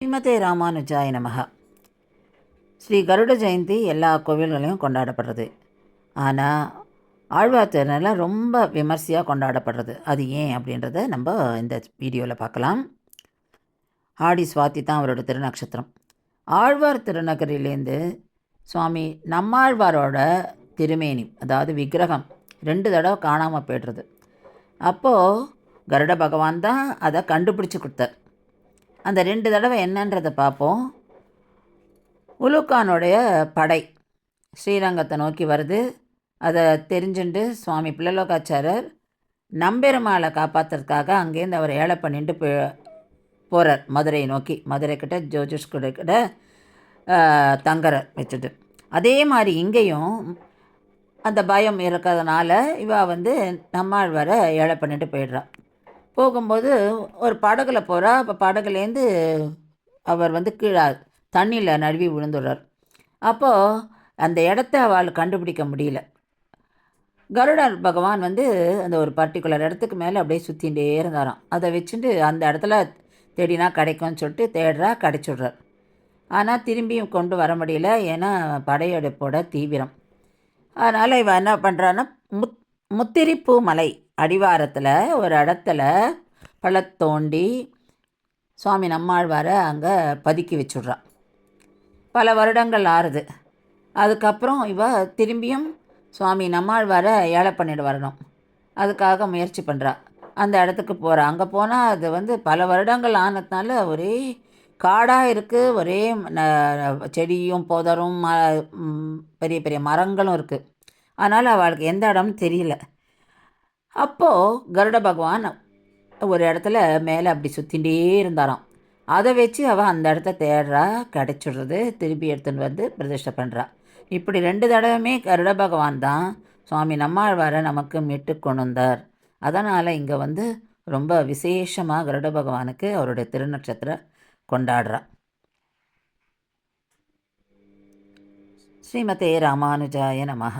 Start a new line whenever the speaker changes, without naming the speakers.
ஸ்ரீமதே ராமானுஜாய நமஹ. ஸ்ரீ கருட ஜெயந்தி எல்லா கோவில்களையும் கொண்டாடப்படுறது. ஆனால் ஆழ்வார் திருநாள் ரொம்ப விமர்சையாக கொண்டாடப்படுறது. அது ஏன் அப்படின்றத நம்ம இந்த வீடியோவில் பார்க்கலாம். ஆடி சுவாதி தான் அவரோட திருநக்ஷத்திரம். ஆழ்வார் திருநகரிலேருந்து சுவாமி நம்மாழ்வாரோட திருமேனி, அதாவது விக்கிரகம் 2 தடவை காணாமல் போய்டுறது. அப்போது கருட பகவான் தான் அதை கண்டுபிடிச்சி கொடுத்தார். அந்த 2 தடவை என்னன்றதை பார்ப்போம். உலுக்கானுடைய படை ஸ்ரீரங்கத்தை நோக்கி வருது. அதை தெரிஞ்சுண்டு சுவாமி பிள்ளலோகாச்சாரர் நம்பெருமாளை காப்பாற்றுறதுக்காக அங்கேருந்து அவர் ஏழை பண்ணிட்டு போகிறார் மதுரையை நோக்கி. மதுரைக்கிட்ட ஜோதிஷ்குடிக்கிட்ட தங்கரை வச்சுட்டு. அதே மாதிரி இங்கேயும் அந்த பயம் இருக்கிறதுனால நம்மாழ்வாரை ஏழை பண்ணிட்டு போயிடுறார். போகும்போது ஒரு படகுல போகிறா. அப்போ படகுலேருந்து அவர் கீழே தண்ணியில் நழுவி விழுந்துடுறார். அப்போது அந்த இடத்த அவள் கண்டுபிடிக்க முடியல. கருடர் பகவான் அந்த ஒரு பர்டிகுலர் இடத்துக்கு மேலே அப்படியே சுற்றிகிட்டே இருந்தாராம். அதை வச்சுட்டு அந்த இடத்துல தேடினா கிடைக்கும்னு சொல்லிட்டு தேடுறா, கிடைச்சிடுறார். ஆனால் திரும்பியும் கொண்டு வர முடியல, ஏன்னா படையெடுப்போட தீவிரம். அதனால் இவன் என்ன பண்ணுறான்னா, முத்திரிப்பூ மலை அடிவாரத்தில் ஒரு இடத்துல பள்ளத்தோண்டி சுவாமி நம்மாழ்வாரை அங்கே பதுக்கி வச்சுட்றான். பல வருடங்கள் ஆறுது. அதுக்கப்புறம் திரும்பியும் சுவாமி நம்மாழ்வாரை ஏழை பண்ணிட்டு வரணும். அதுக்காக முயற்சி பண்ணுறா. அந்த இடத்துக்கு போகிறா. அங்கே போனால் அது பல வருடங்கள் ஆனதுனால ஒரே காடாக இருக்குது. ஒரே செடியும் புதரும் பெரிய பெரிய மரங்களும் இருக்குது. அதனால் அவளுக்கு எந்த இடம்னு தெரியல. அப்போது கருட பகவான் ஒரு இடத்துல மேலே அப்படி சுற்றிகிட்டே இருந்தாராம். அதை வச்சு அவள் அந்த இடத்த தேடுறா, கிடச்சிடுறது. திருப்பி எடுத்துன்னு பிரதிஷ்டை பண்ணுறா. இப்படி 2 தடவையுமே கருட பகவான் தான் சுவாமி நம்மாழ்வாரை நமக்கு மீட்டு கொண்டு வந்தார். அதனால் இங்கே ரொம்ப விசேஷமாக கருட பகவானுக்கு அவருடைய திருநட்சத்திரம் கொண்டாடுறா. ஸ்ரீமதே ராமானுஜாய நமஹ.